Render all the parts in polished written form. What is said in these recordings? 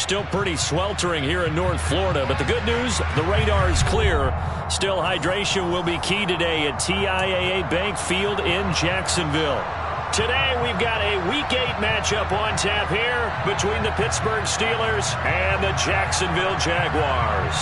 still pretty sweltering here in North Florida, but the good news, the radar is clear. Still, hydration will be key today at TIAA Bank Field in Jacksonville. Today, we've got a Week 8 matchup on tap here between the Pittsburgh Steelers and the Jacksonville Jaguars.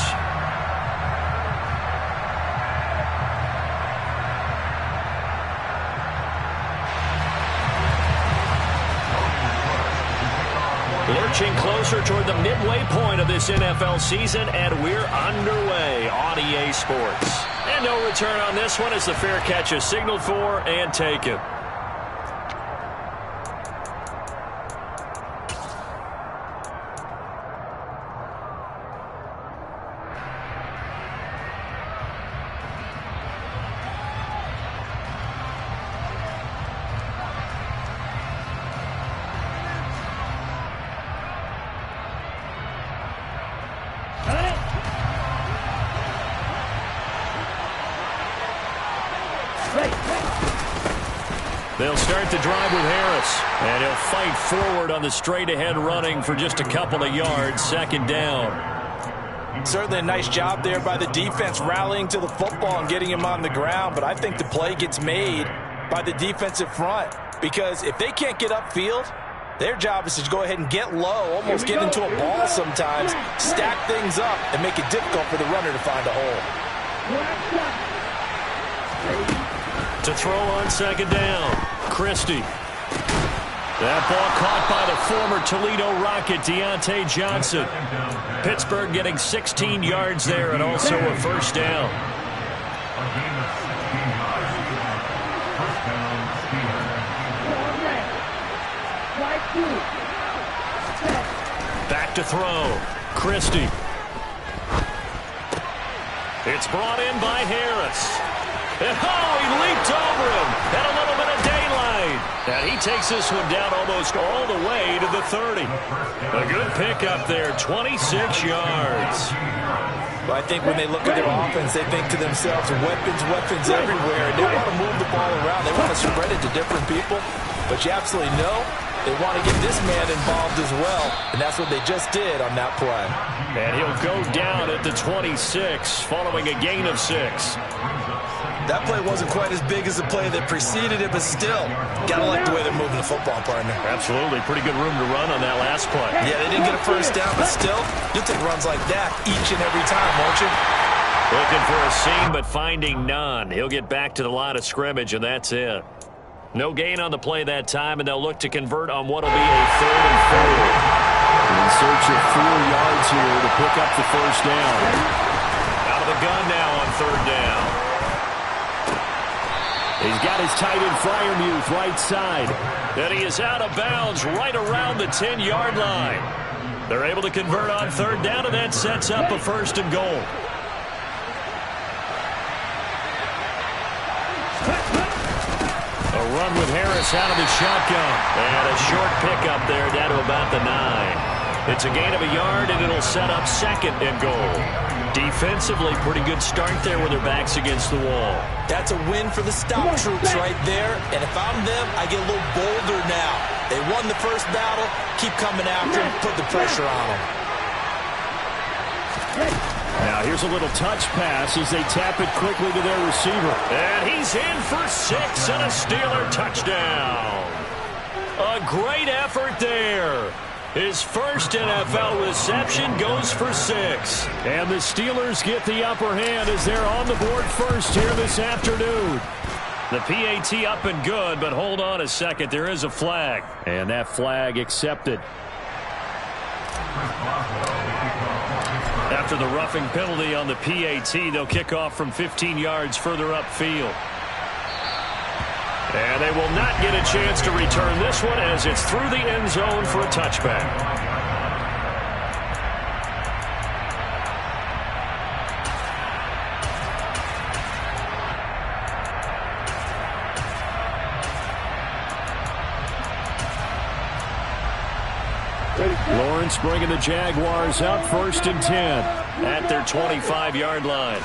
Lurching closer toward the midway point of this NFL season, and we're underway on EA Sports. And no return on this one as the fair catch is signaled for and taken. They'll start the drive with Harris, and he'll fight forward on the straight-ahead running for just a couple of yards, second down. Certainly a nice job there by the defense rallying to the football and getting him on the ground, but I think the play gets made by the defensive front because if they can't get upfield, their job is to go ahead and get low, almost get into a ball sometimes, stack things up, and make it difficult for the runner to find a hole. To throw on second down, Christie. That ball caught by the former Toledo Rocket, Deontay Johnson. Pittsburgh getting 16 yards there and also a first down. Back to throw, Christie. It's brought in by Harris. And he leaped over him. Had a little bit of daylight. And he takes this one down almost all the way to the 30. A good pickup there, 26 yards. Well, I think when they look at their offense, they think to themselves, weapons everywhere. And they want to move the ball around. They want to spread it to different people. But you absolutely know they want to get this man involved as well. And that's what they just did on that play. And he'll go down at the 26 following a gain of 6. That play wasn't quite as big as the play that preceded it, but still, gotta like the way they're moving the football, partner. Absolutely. Pretty good room to run on that last play. Yeah, they didn't get a first down, but still, you'll take runs like that each and every time, won't you? Looking for a seam, but finding none. He'll get back to the line of scrimmage, and that's it. No gain on the play that time, and they'll look to convert on what will be a 3rd and 4. In search of 4 yards here to pick up the first down. Out of the gun now on 3rd down. He's got his tight end Freiermuth right side. And he is out of bounds right around the 10-yard line. They're able to convert on 3rd down, and that sets up a 1st and goal. A run with Harris out of the shotgun. And a short pickup there down to about the 9. It's a gain of a yard, and it'll set up 2nd and goal. Defensively, pretty good start there with their backs against the wall. That's a win for the stop troops right there. And if I'm them, I get a little bolder now. They won the first battle. Keep coming after them. Put the pressure on them. Now here's a little touch pass as they tap it quickly to their receiver. And he's in for 6 and a Steeler touchdown. A great effort there. His first NFL reception goes for 6. And the Steelers get the upper hand as they're on the board first here this afternoon. The PAT up and good, but hold on a second. There is a flag. And that flag accepted. After the roughing penalty on the PAT, they'll kick off from 15 yards further upfield. And they will not get a chance to return this one as it's through the end zone for a touchback. Lawrence bringing the Jaguars up 1st and 10. At their 25-yard line.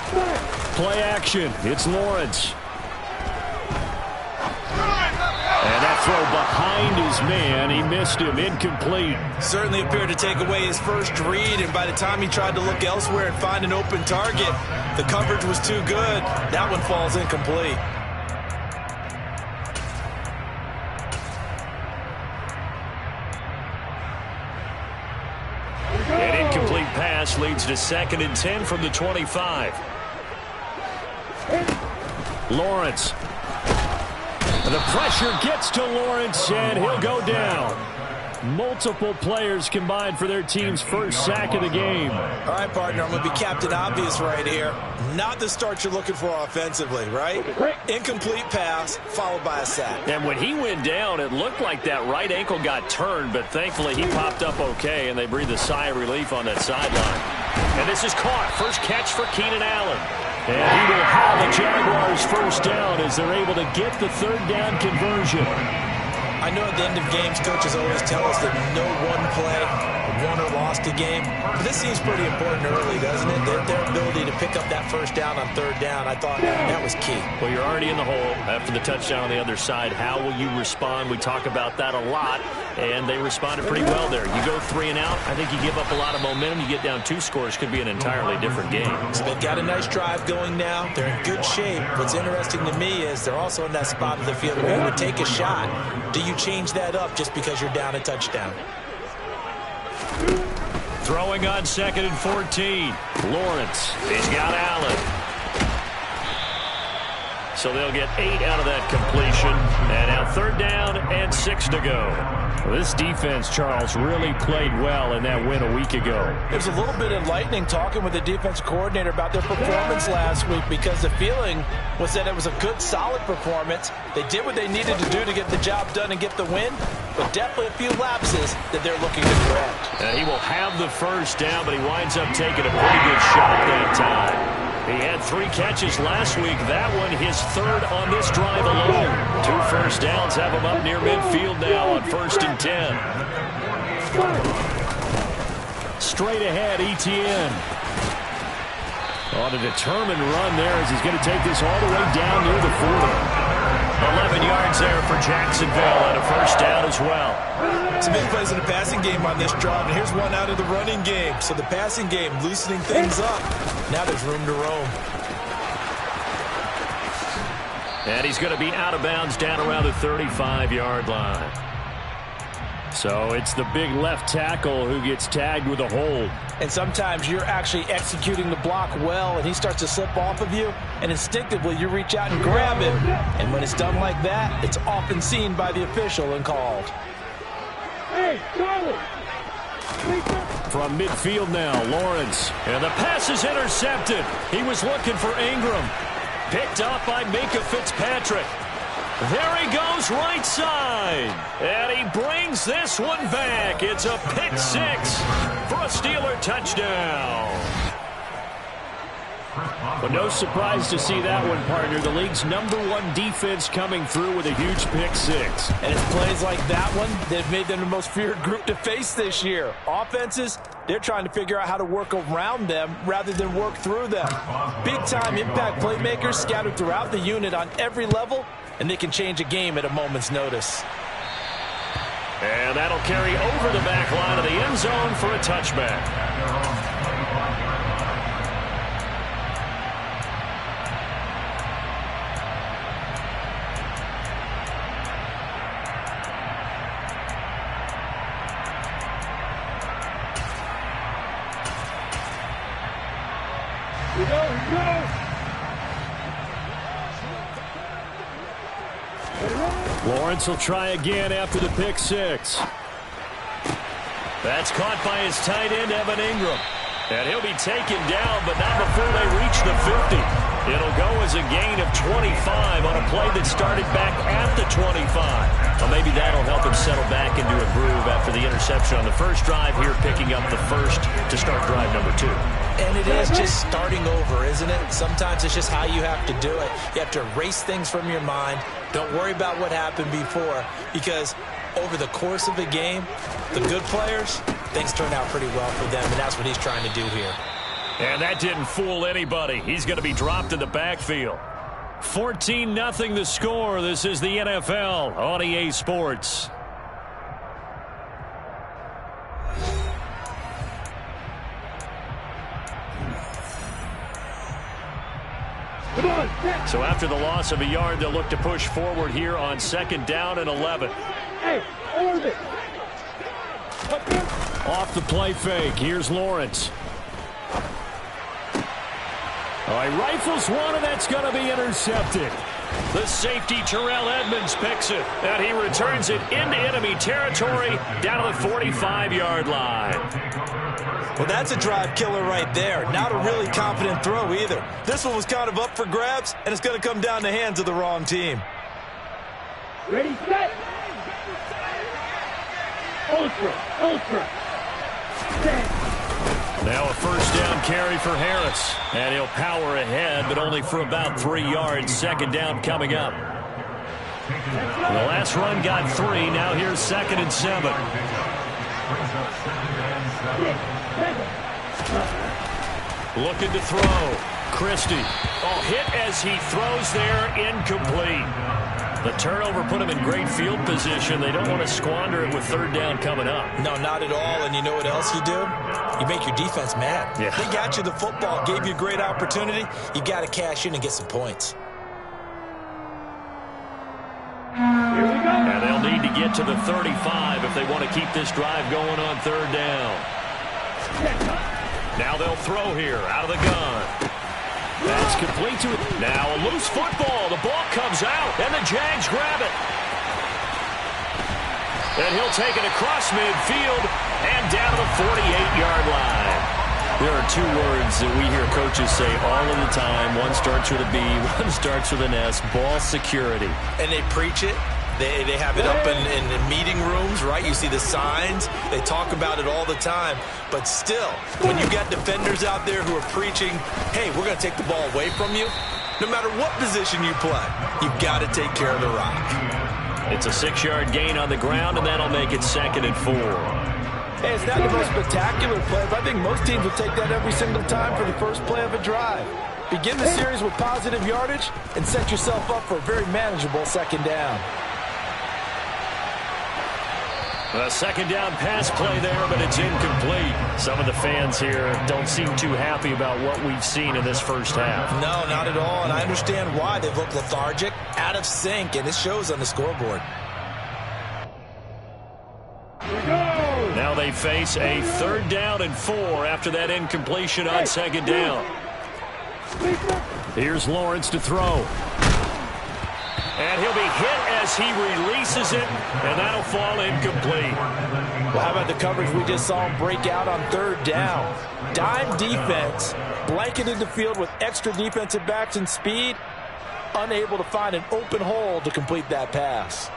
Play action. It's Lawrence. And that throw behind his man. He missed him. Incomplete. Certainly appeared to take away his first read, and by the time he tried to look elsewhere and find an open target, the coverage was too good. That one falls incomplete. An incomplete pass leads to 2nd and 10 from the 25. Lawrence. The pressure gets to Lawrence, and he'll go down. Multiple players combined for their team's first sack of the game. All right, partner, I'm going to be Captain Obvious right here. Not the start you're looking for offensively, right? Incomplete pass followed by a sack. And when he went down, it looked like that right ankle got turned, but thankfully he popped up okay, and they breathed a sigh of relief on that sideline. And this is caught. First catch for Keenan Allen. And he will have the Jaguars first down as they're able to get the 3rd down conversion. I know at the end of games, coaches always tell us that no one play won or lost a game. But this seems pretty important early, doesn't it? Their ability to pick up that first down on 3rd down, I thought that was key. Well, you're already in the hole after the touchdown on the other side. How will you respond? We talk about that a lot, and they responded pretty well there. You go 3 and out, I think you give up a lot of momentum. You get down 2 scores, could be an entirely different game. So they've got a nice drive going now. They're in good shape. What's interesting to me is they're also in that spot of the field where you would take a shot. Do you change that up just because you're down a touchdown? Throwing on 2nd and 14. Lawrence. He's got Allen. So they'll get 8 out of that completion. And now 3rd down and 6 to go. Well, this defense, Charles, really played well in that win a week ago. It was a little bit enlightening talking with the defense coordinator about their performance last week, because the feeling was that it was a good, solid performance. They did what they needed to do to get the job done and get the win, but definitely a few lapses that they're looking to correct. He will have the first down, but he winds up taking a pretty good shot that time. He had 3 catches last week. That one his 3rd on this drive alone. 2 first downs have him up near midfield now on 1st and 10. Straight ahead, Etienne. On a determined run there as he's going to take this all the way down near the 40. 11 yards there for Jacksonville and a first down as well. Some big plays in the passing game on this drive, and here's one out of the running game. So the passing game loosening things up. Now there's room to roam. And he's going to be out of bounds down around the 35-yard line. So it's the big left tackle who gets tagged with a hold. And sometimes you're actually executing the block well, and he starts to slip off of you, and instinctively you reach out and grab him. And when it's done like that, it's often seen by the official and called. From midfield now, Lawrence. And the pass is intercepted. He was looking for Ingram. Picked up by Minka Fitzpatrick. There he goes right side. And he brings this one back. It's a pick 6 for a Steeler touchdown. But no surprise to see that one, partner. The league's #1 defense coming through with a huge pick 6. And it's plays like that one that have made them the most feared group to face this year. Offenses, they're trying to figure out how to work around them rather than work through them. Big-time impact playmakers scattered throughout the unit on every level, and they can change a game at a moment's notice. And that'll carry over the back line of the end zone for a touchback. Lawrence will try again after the pick 6. That's caught by his tight end, Evan Ingram. And he'll be taken down, but not before they reach the 50. It'll go as a gain of 25 on a play that started back at the 25. Well, maybe that'll help him settle back into a groove after the interception on the first drive here, picking up the first to start drive number 2. And it is just starting over, isn't it? Sometimes it's just how you have to do it. You have to erase things from your mind. Don't worry about what happened before, because over the course of the game, the good players, things turn out pretty well for them, and that's what he's trying to do here. And that didn't fool anybody. He's going to be dropped in the backfield. 14-0 the score. This is the NFL on EA Sports. So after the loss of a yard, they'll look to push forward here on 2nd down and 11. Hey, Orbit. Off the play fake. Here's Lawrence. All right, rifles one, and that's going to be intercepted. The safety, Terrell Edmonds, picks it, and he returns it into enemy territory down to the 45-yard line. Well, that's a drive killer right there. Not a really confident throw either. This one was kind of up for grabs, and it's going to come down the hands of the wrong team. Ready, set. Ultra. Set. Now a 1st down carry for Harris. And he'll power ahead, but only for about 3 yards. 2nd down coming up. The last run got 3. Now here's 2nd and 7. Looking to throw. Christie. Oh, hit as he throws there. Incomplete. The turnover put him in great field position. They don't want to squander it with 3rd down coming up. No, not at all. And you know what else you do? You make your defense mad. Yeah. They got you the football, gave you a great opportunity. You got to cash in and get some points. Here we go. And they'll need to get to the 35 if they want to keep this drive going on 3rd down. Now they'll throw here out of the gun. That's complete to it. Now a loose football. The ball comes out, and the Jags grab it. And he'll take it across midfield and down to the 48-yard line. There are 2 words that we hear coaches say all of the time. One starts with a B, one starts with an S. Ball security. And they preach it. They have it up in meeting rooms, right? You see the signs. They talk about it all the time. But still, when you got defenders out there who are preaching, hey, we're going to take the ball away from you, no matter what position you play, you've got to take care of the rock. It's a 6-yard gain on the ground, and that'll make it 2nd and 4. Hey, it's not the most spectacular play, but I think most teams will take that every single time for the first play of a drive. Begin the series with positive yardage and set yourself up for a very manageable 2nd down. A 2nd down pass play there, but it's incomplete. Some of the fans here don't seem too happy about what we've seen in this first half. No, not at all, and I understand why. They look lethargic, out of sync, and it shows on the scoreboard. Now they face a 3rd down and 4 after that incompletion on 2nd down. Here's Lawrence to throw. And he'll be hit as he releases it, and that'll fall incomplete. Well, how about the coverage we just saw him break out on 3rd down? Dime defense, blanketed the field with extra defensive backs and speed, unable to find an open hole to complete that pass.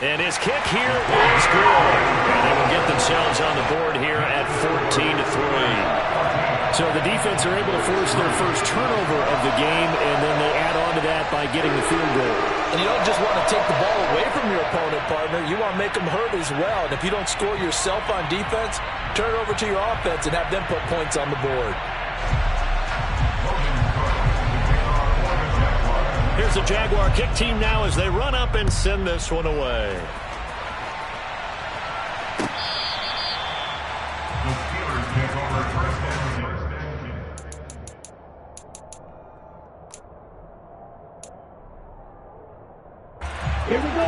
And his kick here is good. And they will get themselves on the board here at 14-3. So the defense are able to force their first turnover of the game, and then they add on to that by getting the field goal. And you don't just want to take the ball away from your opponent, partner. You want to make them hurt as well. And if you don't score yourself on defense, turn it over to your offense and have them put points on the board. Here's the Jaguar kick team now as they run up and send this one away.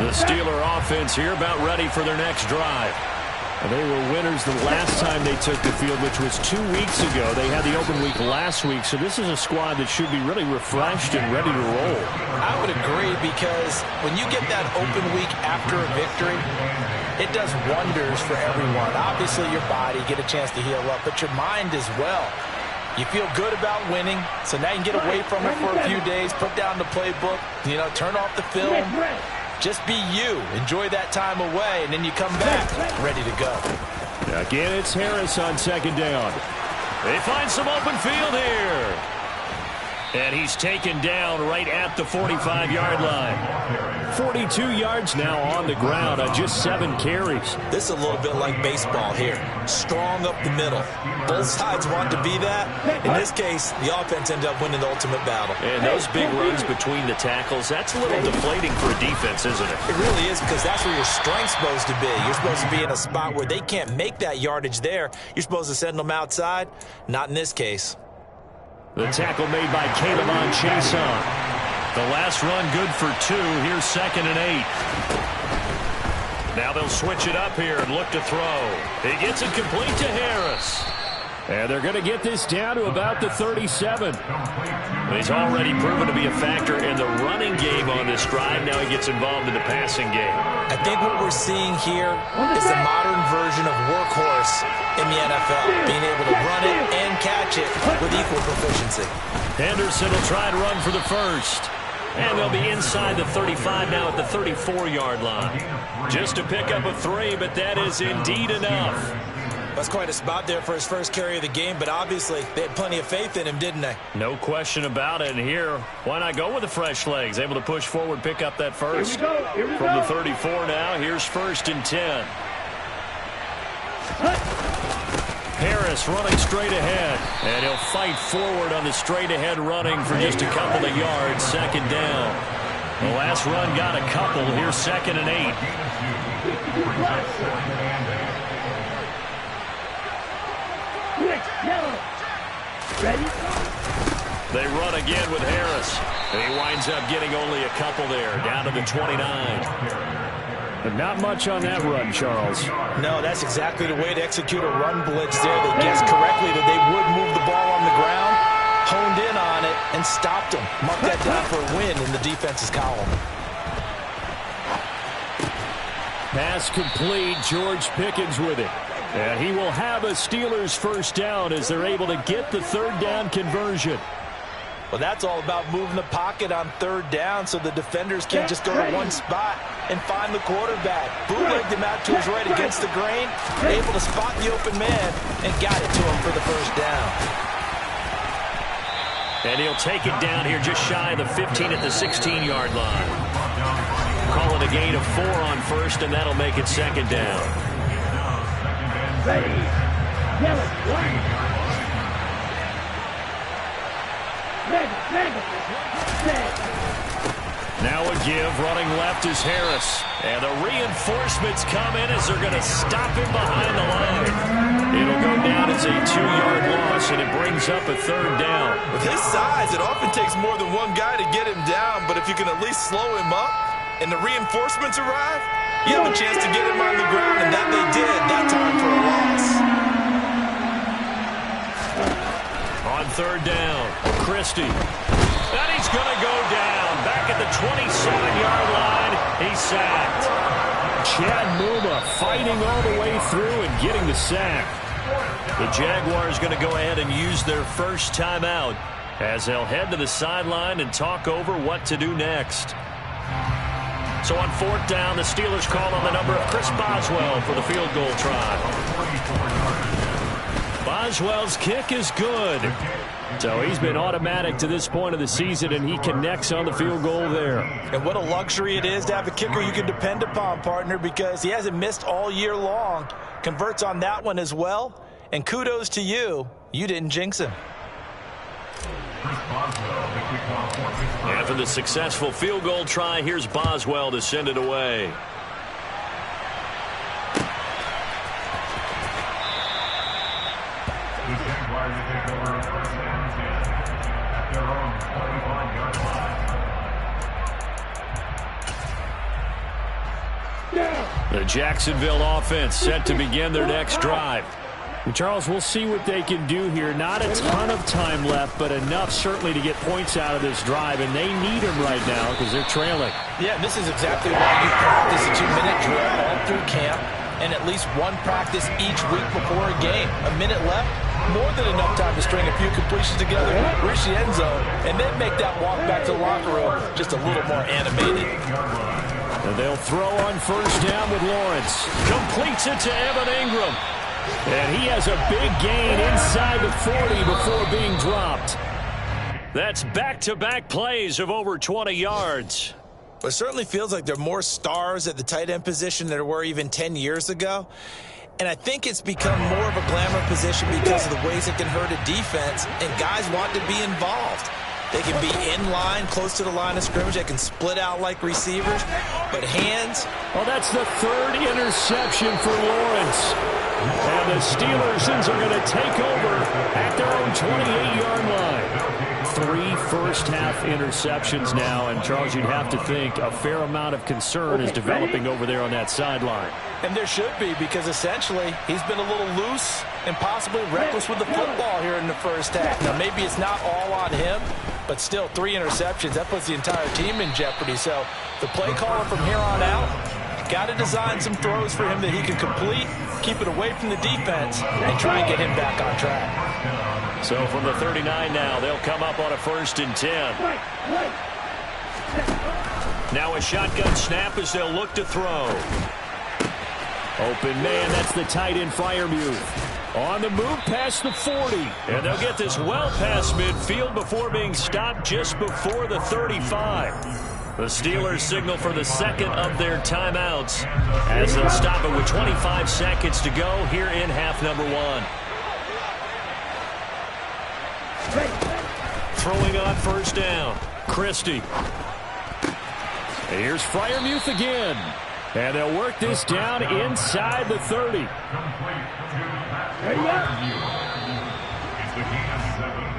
The Steeler offense here about ready for their next drive. They were winners the last time they took the field, which was 2 weeks ago. They had the open week last week, so this is a squad that should be really refreshed and ready to roll. I would agree, because when you get that open week after a victory, it does wonders for everyone. Obviously, your body, get a chance to heal up, but your mind as well. You feel good about winning, so now you can get away from it for a few days, put down the playbook, turn off the film. Just be you. Enjoy that time away, and then you come back ready to go. Again, it's Harris on 2nd down. They find some open field here. And he's taken down right at the 45-yard line. 42 yards now on the ground on just 7 carries. This is a little bit like baseball here. Strong up the middle. Both sides want to be that. In this case, the offense ended up winning the ultimate battle. And those big runs between the tackles, that's a little deflating for a defense, isn't it? It really is, because that's where your strength's supposed to be. You're supposed to be in a spot where they can't make that yardage there. You're supposed to send them outside. Not in this case. The tackle made by Caleb on Chason. The last run good for 2. Here's 2nd and 8. Now they'll switch it up here and look to throw. He gets it complete to Harris. And they're going to get this down to about the 37. He's already proven to be a factor in the running game on this drive. Now he gets involved in the passing game. I think what we're seeing here is the modern version of workhorse in the NFL, being able to run it and catch it with equal proficiency. Henderson will try and run for the first. And they'll be inside the 35 now at the 34-yard line. Just a pickup of 3, but that is indeed enough. That's quite a spot there for his first carry of the game, but obviously they had plenty of faith in him, didn't they? No question about it. And here, why not go with the fresh legs? Able to push forward, pick up that first. From the 34 now, here's 1st and 10. Harris running straight ahead. And he'll fight forward on the straight-ahead running for just a couple of yards. 2nd down. The last run got a couple. Here's 2nd and 8. They run again with Harris. And he winds up getting only a couple there, down to the 29. But not much on that run, Charles. No, that's exactly the way to execute a run blitz there. They guessed correctly that they would move the ball on the ground, honed in on it, and stopped them. Mark that down for a win in the defense's column. Pass complete. George Pickens with it. And he will have a Steelers first down as they're able to get the 3rd down conversion. Well, that's all about moving the pocket on 3rd down so the defenders can't just go to one spot and find the quarterback. Bootlegged him out to his right against the grain, able to spot the open man, and got it to him for the first down. And he'll take it down here just shy of the 15 at the 16-yard line. Call it a gain of 4 on 1st, and that'll make it 2nd down. Now a give, running left is Harris. And the reinforcements come in as they're going to stop him behind the line. It'll go down as a 2-yard loss, and it brings up a 3rd down. With his size, it often takes more than one guy to get him down, but if you can at least slow him up and the reinforcements arrive, you have a chance to get him on the ground, and that they did that time for a loss. On 3rd down, Christie. And he's going to go down. Back at the 27-yard line, he's sacked. Chad Muma fighting all the way through and getting the sack. The Jaguars going to go ahead and use their first timeout as they'll head to the sideline and talk over what to do next. So on 4th down, the Steelers call on the number of Chris Boswell for the field goal try. Boswell's kick is good. So he's been automatic to this point of the season, and he connects on the field goal there. And what a luxury it is to have a kicker you can depend upon, partner, because he hasn't missed all year long. Converts on that one as well. And kudos to you. You didn't jinx him. After the successful field goal try, here's Boswell to send it away. The Jacksonville offense set to begin their next drive. And Charles, we'll see what they can do here. Not a ton of time left, but enough certainly to get points out of this drive, and they need them right now because they're trailing. Yeah, this is exactly why you practice a 2-minute drill all through camp and at least one practice each week before a game. A minute left, more than enough time to string a few completions together, reach the end zone, and then make that walk back to the locker room just a little more animated. And they'll throw on 1st down with Lawrence. Completes it to Evan Ingram. And he has a big gain inside the 40 before being dropped. That's back-to-back plays of over 20 yards. Well, it certainly feels like there are more stars at the tight end position than there were even 10 years ago. And I think it's become more of a glamour position because of the ways it can hurt a defense, and guys want to be involved. They can be in line, close to the line of scrimmage. They can split out like receivers. But hands... Well, that's the third interception for Lawrence. And the Steelers are going to take over at their own 28-yard line. 3 first-half interceptions now, and Charles, you'd have to think a fair amount of concern is developing over there on that sideline. And there should be, because essentially he's been a little loose and possibly reckless with the football here in the first half. Now, maybe it's not all on him, but still 3 interceptions. That puts the entire team in jeopardy. So the play caller from here on out got to design some throws for him that he can complete, keep it away from the defense, and try and get him back on track. So from the 39 now, they'll come up on a 1st and 10. Now a shotgun snap as they'll look to throw. Open man, that's the tight end Freiermuth. On the move past the 40. And they'll get this well past midfield before being stopped just before the 35. The Steelers signal for the second of their timeouts as they'll stop it with 25 seconds to go here in half number 1. Throwing on 1st down. Christie. Here's Freiermuth again. And they'll work this down inside the 30.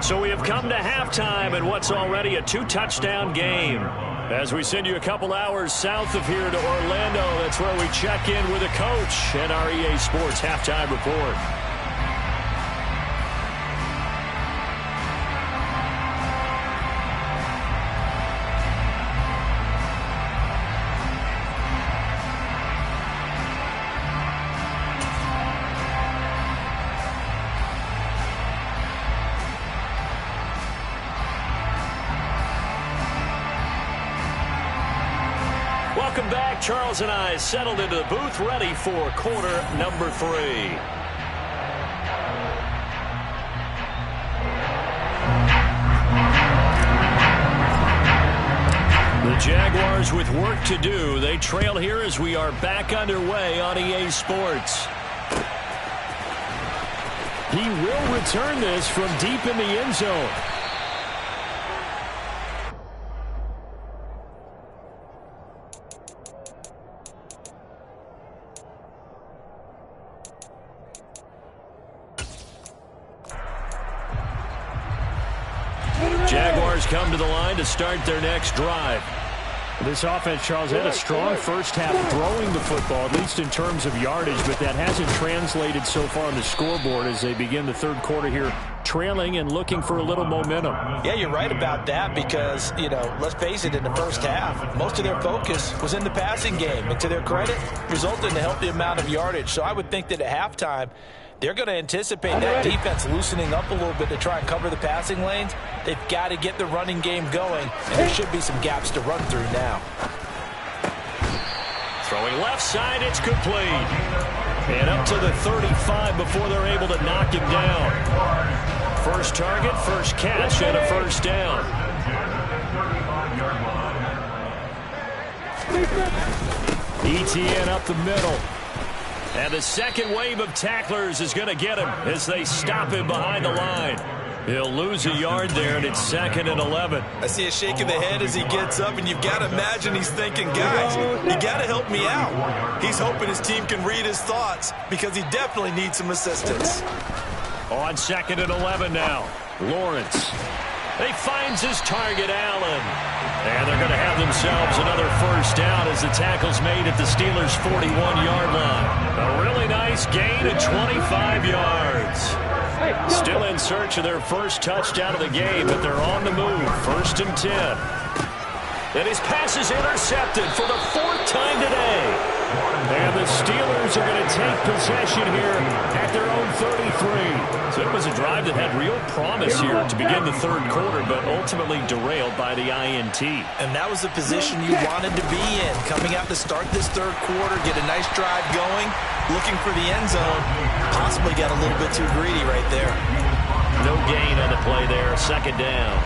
So we have come to halftime in what's already a 2-touchdown game. As we send you a couple hours south of here to Orlando, that's where we check in with a coach and our EA Sports Halftime Report. Welcome back. Charles and I settled into the booth, ready for quarter number 3. The Jaguars with work to do. They trail here as we are back underway on EA Sports. He will return this from deep in the end zone. Jaguars come to the line to start their next drive. This offense, Charles, had a strong first half throwing the football, at least in terms of yardage, but that hasn't translated so far on the scoreboard as they begin the third quarter here, trailing and looking for a little momentum. Yeah, you're right about that because, let's face it, in the first half, most of their focus was in the passing game. And to their credit, resulted in a healthy amount of yardage. So I would think that at halftime, they're going to anticipate that defense loosening up a little bit to try and cover the passing lanes. They've got to get the running game going, and there should be some gaps to run through now. Throwing left side, it's complete. And up to the 35 before they're able to knock him down. First target, first catch, and a 1st down. ETN up the middle. And the second wave of tacklers is going to get him as they stop him behind the line. He'll lose a yard there, and it's 2nd and 11. I see a shake of the head as he gets up, and you've got to imagine he's thinking, guys, you got to help me out. He's hoping his team can read his thoughts because he definitely needs some assistance. On 2nd and 11 now, Lawrence. He finds his target, Allen. And they're going to have themselves another 1st down as the tackle's made at the Steelers' 41-yard line. A really nice gain of 25 yards. Still in search of their first touchdown of the game, but they're on the move. 1st and 10. And his pass is intercepted for the 4th time today. And the Steelers are going to take possession here at their own 33. So it was a drive that had real promise here to begin the third quarter, but ultimately derailed by the INT. And that was the position you wanted to be in. Coming out to start this third quarter, get a nice drive going, looking for the end zone. Possibly got a little bit too greedy right there. No gain on the play there. 2nd down.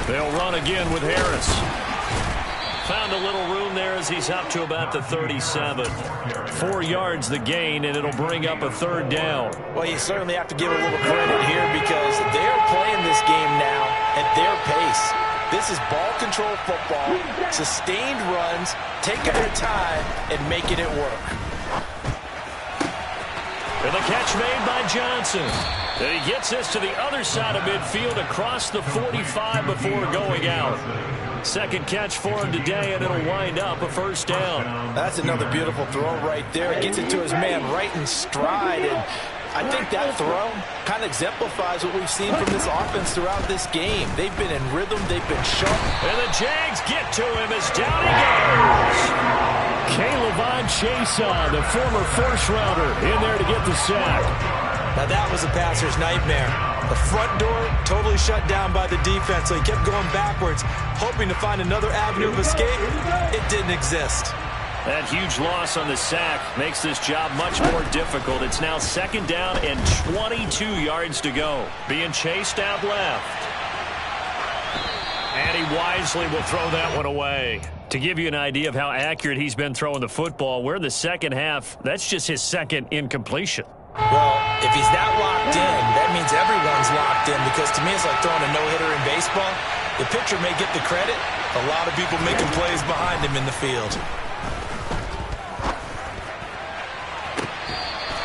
They'll run again with Harris. Found a little room there as he's up to about the 37. 4 yards the gain, and it'll bring up a third down. Well, you certainly have to give a little credit here because they're playing this game now at their pace. This is ball control football, sustained runs, taking their time and making it work. And the catch made by Johnson. And he gets this to the other side of midfield across the 45 before going out. Second catch for him today, and it'll wind up a first down. That's another beautiful throw right there. It gets it to his man right in stride, and I think that throw kind of exemplifies what we've seen from this offense throughout this game. They've been in rhythm. They've been sharp. And the Jags get to him as down he goes. Caleb Chason, the former first-rounder, in there to get the sack. Now that was a passer's nightmare. The front door totally shut down by the defense, so he kept going backwards, hoping to find another avenue of escape. It didn't exist. That huge loss on the sack makes this job much more difficult. It's now second down and 22 yards to go. Being chased out left. And he wisely will throw that one away. To give you an idea of how accurate he's been throwing the football, we're in the second half. That's just his second incompletion. Well, if he's that locked in, that means everyone's locked in, because to me it's like throwing a no-hitter in baseball. The pitcher may get the credit. A lot of people making plays behind him in the field.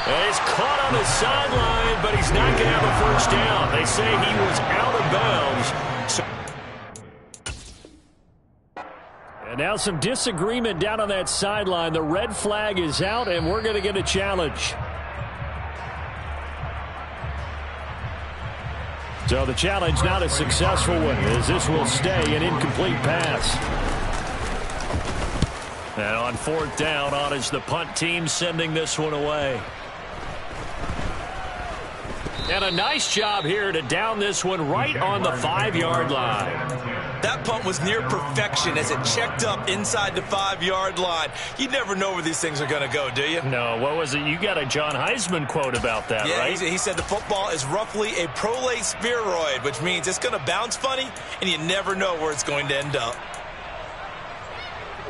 And he's caught on the sideline, but he's not going to have a first down. They say he was out of bounds. And now some disagreement down on that sideline. The red flag is out, and we're going to get a challenge. So the challenge not a successful one, as this will stay an incomplete pass. And on fourth down, on is the punt team sending this one away. And a nice job here to down this one right on the 5-yard line. That punt was near perfection as it checked up inside the 5-yard line. You never know where these things are going to go, do you? No, what was it? You got a John Heisman quote about that, right? He said the football is roughly a prolate spheroid, which means it's going to bounce funny, and you never know where it's going to end up.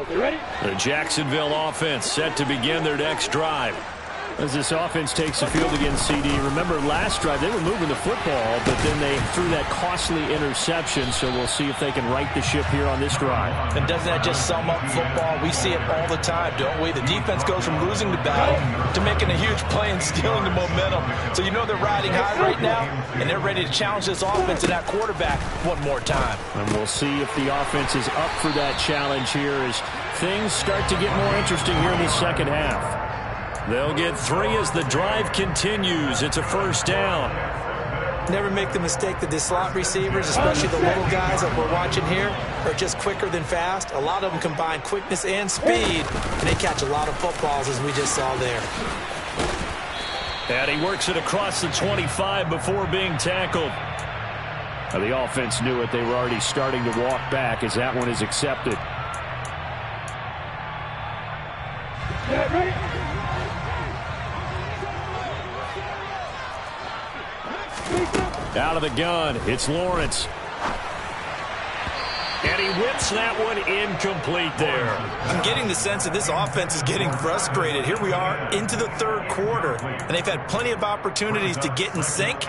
Okay, ready? The Jacksonville offense set to begin their next drive. As this offense takes the field against CD, remember last drive they were moving the football, but then they threw that costly interception, so we'll see if they can right the ship here on this drive. And doesn't that just sum up football? We see it all the time, don't we? The defense goes from losing the battle to making a huge play and stealing the momentum. So you know they're riding high right now, and they're ready to challenge this offense and that quarterback one more time. And we'll see if the offense is up for that challenge here as things start to get more interesting here in the second half. They'll get 3 as the drive continues. It's a first down. Never make the mistake that the slot receivers, especially the little guys that we're watching here, are just quicker than fast. A lot of them combine quickness and speed, and they catch a lot of footballs, as we just saw there. And he works it across the 25 before being tackled. Now, the offense knew it. They were already starting to walk back as that one is accepted. Out of the gun, it's Lawrence. And he whips that one incomplete there. I'm getting the sense that this offense is getting frustrated. Here we are into the third quarter, and they've had plenty of opportunities to get in sync.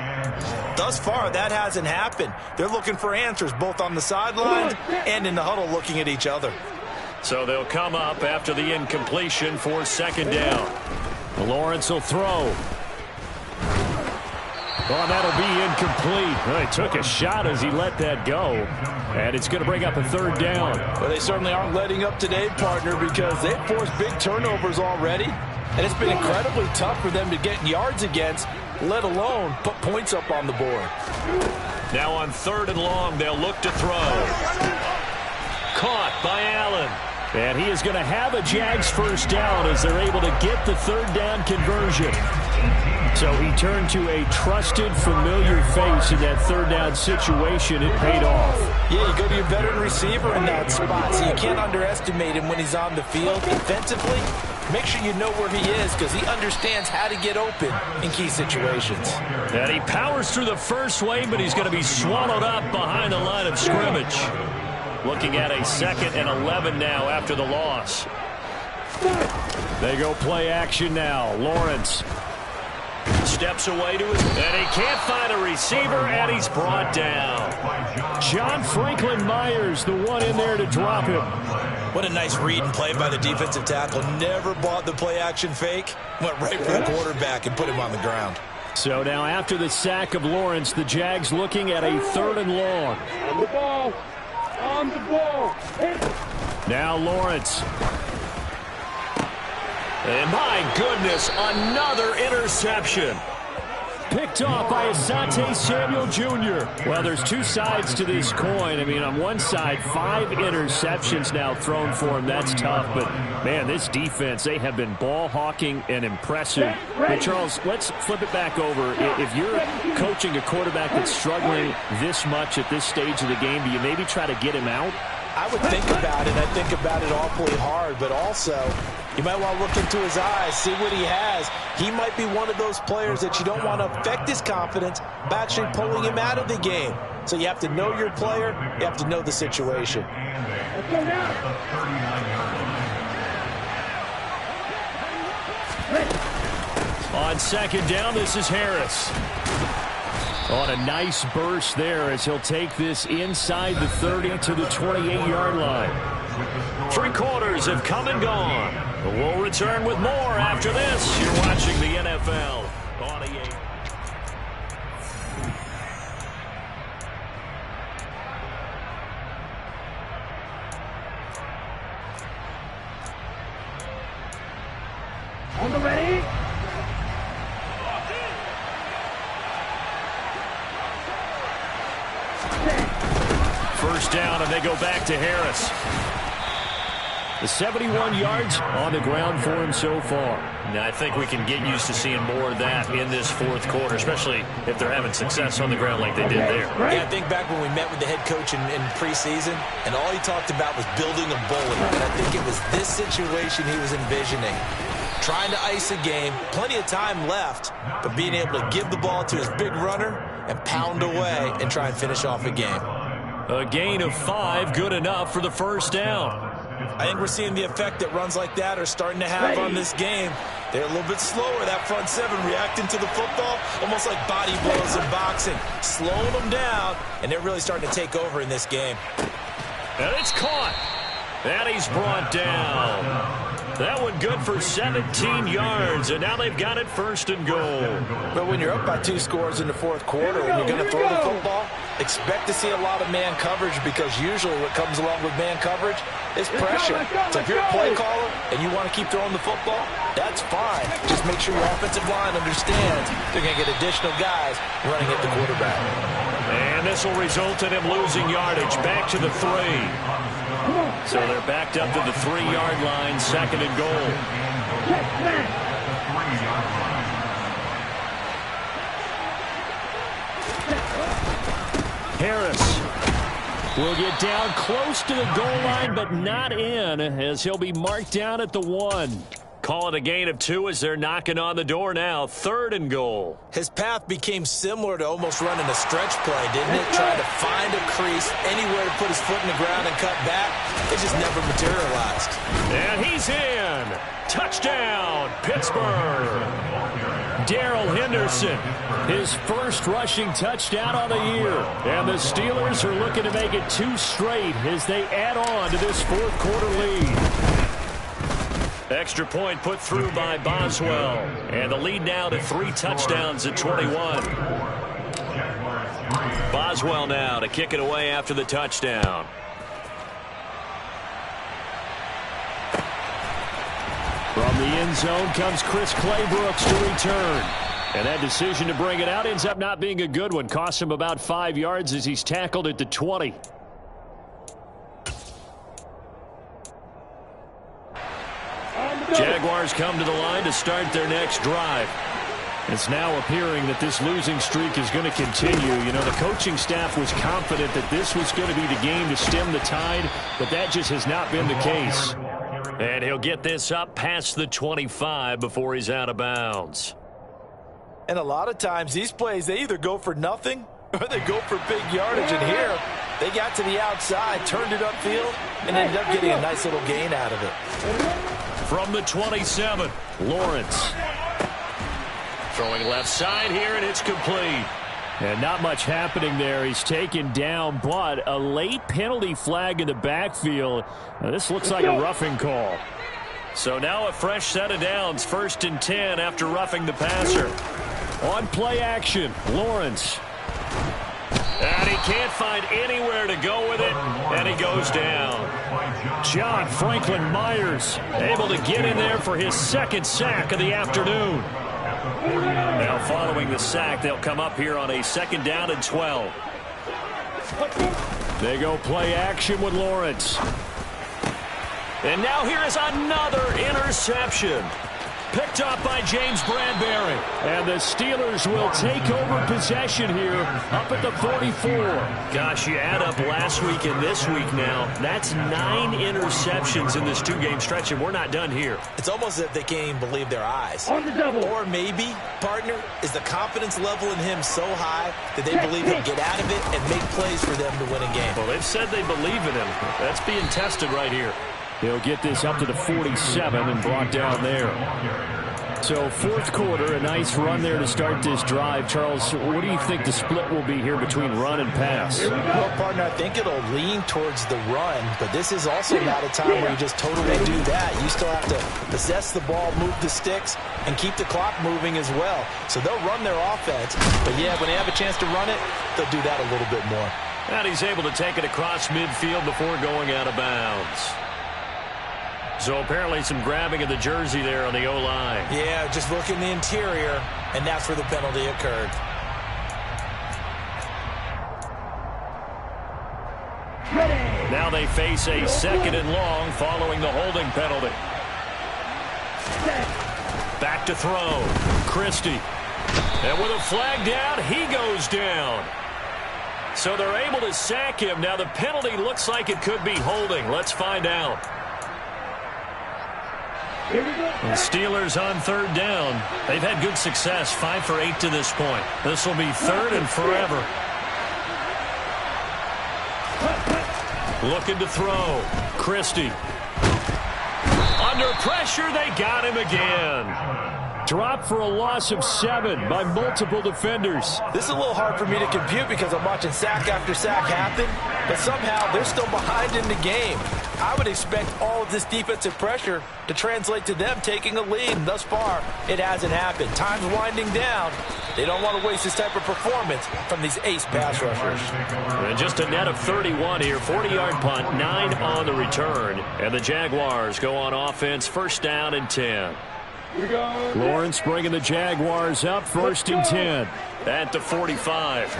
Thus far, that hasn't happened. They're looking for answers both on the sideline and in the huddle looking at each other. So they'll come up after the incompletion for second down. Lawrence will throw. Oh, that'll be incomplete. Well, he took a shot as he let that go. And it's going to bring up a third down. Well, they certainly aren't letting up today, partner, because they've forced big turnovers already. And it's been incredibly tough for them to get yards against, let alone put points up on the board. Now on 3rd and long, they'll look to throw. Caught by Allen. And he is going to have a Jags first down as they're able to get the third down conversion. So he turned to a trusted, familiar face in that third down situation. It paid off. Yeah, you go to your veteran receiver in that spot, so you can't underestimate him when he's on the field. Defensively, make sure you know where he is because he understands how to get open in key situations. And he powers through the first wave, but he's going to be swallowed up behind the line of scrimmage. Looking at a 2nd and 11 now after the loss. They go play action now. Lawrence steps away to his, and he can't find a receiver, and he's brought down. John Franklin Myers, the one in there to drop him. What a nice read and play by the defensive tackle. Never bought the play-action fake. Went right for the quarterback and put him on the ground. So now after the sack of Lawrence, the Jags looking at a 3rd and long. On the ball. On the ball. Now Lawrence. And my goodness, another interception. Picked off by Asante Samuel Jr. Well, there's two sides to this coin. I mean, on one side, 5 interceptions now thrown for him. That's tough. But, man, this defense, they have been ball hawking and impressive. But, Charles, let's flip it back over. If you're coaching a quarterback that's struggling this much at this stage of the game, do you maybe try to get him out? I would think about it. I think about it awfully hard, but also you might want to look into his eyes, see what he has. He might be one of those players that you don't want to affect his confidence by actually pulling him out of the game. So you have to know your player. You have to know the situation. On 2nd down, this is Harris. On a nice burst there as he'll take this inside the 30 to the 28-yard line. 3 quarters have come and gone. We'll return with more after this. You're watching the NFL on EA. On the ready. First down, and they go back to Harris. The 71 yards on the ground for him so far. Now, I think we can get used to seeing more of that in this 4th quarter, especially if they're having success on the ground like they did there. Yeah, I think back when we met with the head coach in preseason, and all he talked about was building a bully. And I think it was this situation he was envisioning. Trying to ice a game, plenty of time left, but being able to give the ball to his big runner and pound away and try and finish off a game. A gain of 5, good enough for the first down. I think we're seeing the effect that runs like that are starting to have on this game. They're a little bit slower, that front 7, reacting to the football, almost like body blows in boxing, slowing them down, and they're really starting to take over in this game. And it's caught. And he's brought down. That one good for 17 yards, and now they've got it 1st and goal. But when you're up by 2 scores in the 4th quarter and you're going to throw the football, expect to see a lot of man coverage because usually what comes along with man coverage is pressure. So if you're a play caller and you want to keep throwing the football, that's fine. Just make sure your offensive line understands they're going to get additional guys running at the quarterback. And this will result in him losing yardage back to the 3. So they're backed up to the 3-yard line, 2nd and goal. Harris will get down close to the goal line, but not in, as he'll be marked down at the 1. Call it a gain of 2 as they're knocking on the door now. 3rd and goal. His path became similar to almost running a stretch play, didn't it? Trying to find a crease, anywhere to put his foot in the ground and cut back. It just never materialized. And he's in. Touchdown, Pittsburgh. Darrell Henderson, his first rushing touchdown on the year. And the Steelers are looking to make it 2 straight as they add on to this 4th quarter lead. Extra point put through by Boswell. And the lead now to 3 touchdowns at 21. Boswell now to kick it away after the touchdown. From the end zone comes Chris Claybrooks to return. And that decision to bring it out ends up not being a good one. Costs him about 5 yards as he's tackled at the 20. Jaguars come to the line to start their next drive. It's now appearing that this losing streak is going to continue. You know, the coaching staff was confident that this was going to be the game to stem the tide, but that just has not been the case. And he'll get this up past the 25 before he's out of bounds. And a lot of times these plays, they either go for nothing or they go for big yardage. And here, they got to the outside, turned it upfield, and ended up getting a nice little gain out of it. From the 27, Lawrence. Throwing left side here, and it's complete. And not much happening there. He's taken down, but a late penalty flag in the backfield. Now, this looks like a roughing call. So now a fresh set of downs, 1st and 10 after roughing the passer. On play action, Lawrence. And he can't find anywhere to go with it, and he goes down. John Franklin Myers able to get in there for his 2nd sack of the afternoon. Now following the sack, they'll come up here on a 2nd down and 12. They go play action with Lawrence. And now here is another interception. Picked up by James Bradbury. And the Steelers will take over possession here up at the 44. Gosh, you add up last week and this week now. That's 9 interceptions in this 2-game stretch, and we're not done here. It's almost as if they can't even believe their eyes. On the double. Or maybe, partner, is the confidence level in him so high that they believe he'll get out of it and make plays for them to win a game. Well, they've said they believe in him. That's being tested right here. He'll get this up to the 47 and brought down there. So 4th quarter, a nice run there to start this drive. Charles, what do you think the split will be here between run and pass? Well, partner, I think it'll lean towards the run, but this is also not a time where you just totally do that. You still have to possess the ball, move the sticks, and keep the clock moving as well. So they'll run their offense, but yeah, when they have a chance to run it, they'll do that a little bit more. And he's able to take it across midfield before going out of bounds. So apparently some grabbing of the jersey there on the O-line. Yeah, just look in the interior, and that's where the penalty occurred. Now they face a 2nd and long following the holding penalty. Back to throw. Christie. And with a flag down, he goes down. So they're able to sack him. Now the penalty looks like it could be holding. Let's find out. The Steelers on 3rd down. They've had good success, 5 for 8 to this point. This will be 3rd and forever. Looking to throw. Christie. Under pressure, they got him again. Dropped for a loss of 7 by multiple defenders. This is a little hard for me to compute because I'm watching sack after sack happen, but somehow they're still behind in the game. I would expect all of this defensive pressure to translate to them taking a lead. And thus far, it hasn't happened. Time's winding down. They don't want to waste this type of performance from these ace pass rushers. And just a net of 31 here. 40-yard punt, 9 on the return. And the Jaguars go on offense, 1st down and 10. Lawrence bringing the Jaguars up, 1st and 10. At the 45.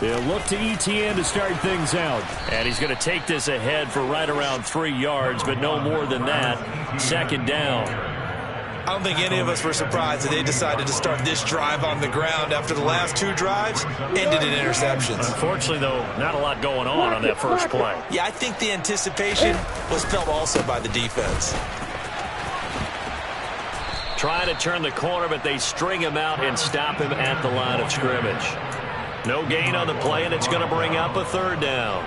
They'll look to ETN to start things out. And he's going to take this ahead for right around 3 yards, but no more than that. 2nd down. I don't think any of us were surprised that they decided to start this drive on the ground after the last 2 drives ended in interceptions. Unfortunately, though, not a lot going on that first play. Yeah, I think the anticipation was felt also by the defense. Trying to turn the corner, but they string him out and stop him at the line of scrimmage. No gain on the play, and it's going to bring up a 3rd down.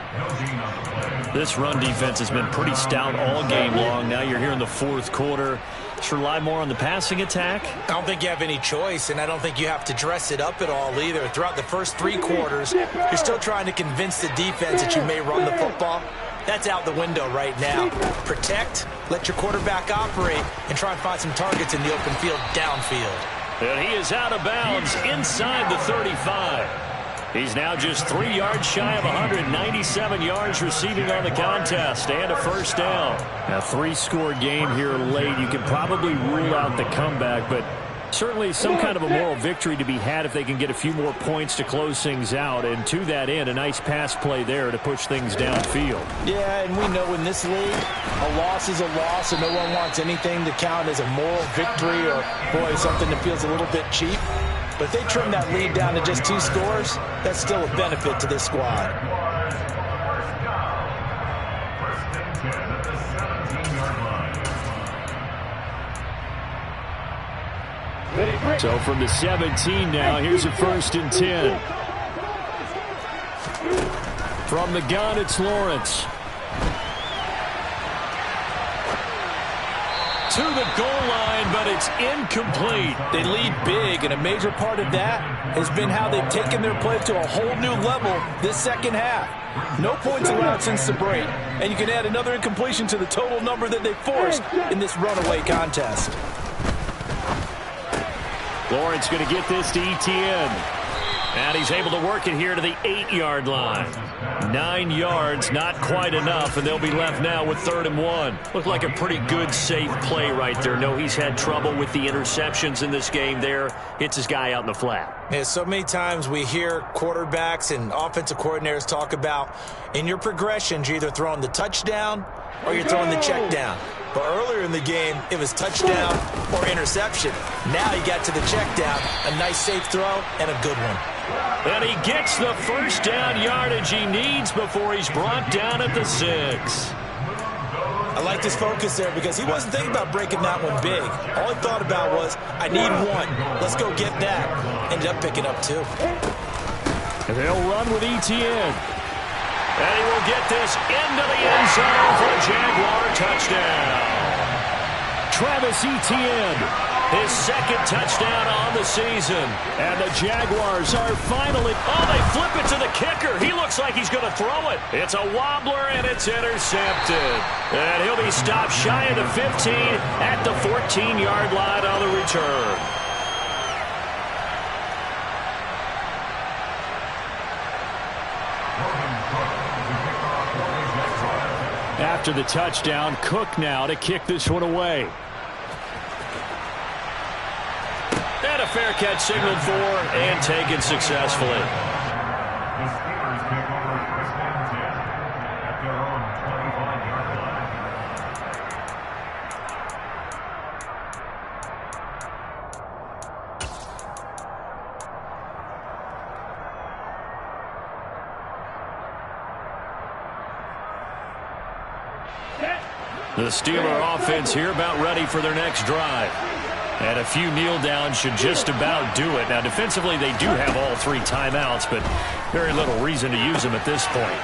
This run defense has been pretty stout all game long. Now you're here in the 4th quarter. Just rely more on the passing attack. I don't think you have any choice, and I don't think you have to dress it up at all either. Throughout the first 3 quarters, you're still trying to convince the defense that you may run the football. That's out the window right now. Protect, let your quarterback operate, and try and find some targets in the open field downfield. And he is out of bounds inside the 35. He's now just 3 yards shy of 197 yards receiving on the contest and a 1st down. A 3-score game here late. You can probably rule out the comeback, but certainly some kind of a moral victory to be had if they can get a few more points to close things out. And to that end, a nice pass play there to push things downfield. Yeah, and we know in this league, a loss is a loss, and no one wants anything to count as a moral victory or, boy, something that feels a little bit cheap. But if they trim that lead down to just 2 scores, that's still a benefit to this squad. So from the 17 now, here's a 1st and 10. From the gun, it's Lawrence. To the goal line, but it's incomplete. They lead big, and a major part of that has been how they've taken their play to a whole new level this second half. No points allowed since the break, and you can add another incompletion to the total number that they forced in this runaway contest. Lawrence going to get this to Etienne. And he's able to work it here to the 8-yard line. 9 yards, not quite enough, and they'll be left now with 3rd and 1. Looked like a pretty good, safe play right there. No, he's had trouble with the interceptions in this game there. Hits his guy out in the flat. Yeah, so many times we hear quarterbacks and offensive coordinators talk about in your progressions, you're either throwing the touchdown or you're throwing the check down. But earlier in the game, it was touchdown or interception. Now he got to the check down, a nice safe throw, and a good one. And he gets the first down yardage he needs before he's brought down at the 6. I liked his focus there because he wasn't thinking about breaking that one big. All he thought about was, I need one. Let's go get that. Ended up picking up 2. And they'll run with Etienne. And he will get this into the end zone for a Jaguar touchdown. Travis Etienne, his 2nd touchdown on the season. And the Jaguars are finally... Oh, they flip it to the kicker. He looks like he's going to throw it. It's a wobbler, and it's intercepted. And he'll be stopped shy of the 15 at the 14-yard line on the return. After the touchdown, Cook now to kick this one away. And a fair catch signaled for and taken successfully. The Steeler offense here about ready for their next drive. And a few kneel downs should just about do it. Now, defensively, they do have all 3 timeouts, but very little reason to use them at this point.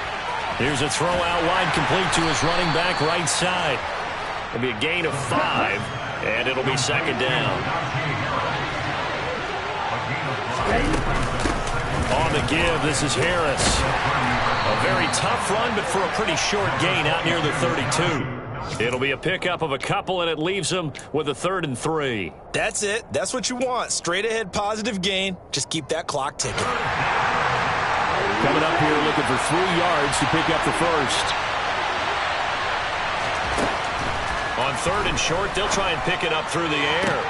Here's a throw out wide complete to his running back right side. It'll be a gain of 5, and it'll be 2nd down. On the give, this is Harris. A very tough run, but for a pretty short gain out near the 32. It'll be a pickup of a couple, and it leaves them with a 3rd and 3. That's it. That's what you want. Straight ahead positive gain. Just keep that clock ticking. Coming up here looking for 3 yards to pick up the 1st. On 3rd and short, they'll try and pick it up through the air.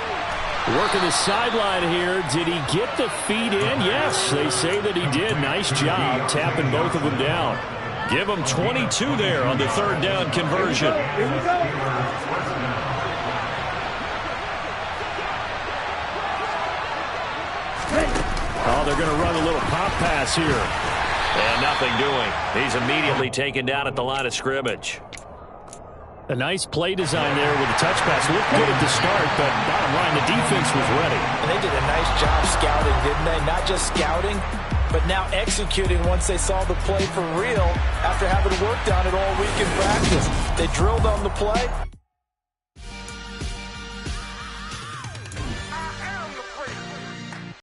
Working the sideline here. Did he get the feet in? Yes, they say that he did. Nice job tapping both of them down. Give them 22 there on the 3rd down conversion. Oh, they're going to run a little pop pass here. And nothing doing. He's immediately taken down at the line of scrimmage. A nice play design there with the touch pass. Looked good at the start, but bottom line, the defense was ready. And they did a nice job scouting, didn't they? Not just scouting, but now executing once they saw the play for real after having worked on it all week in practice. They drilled on the play,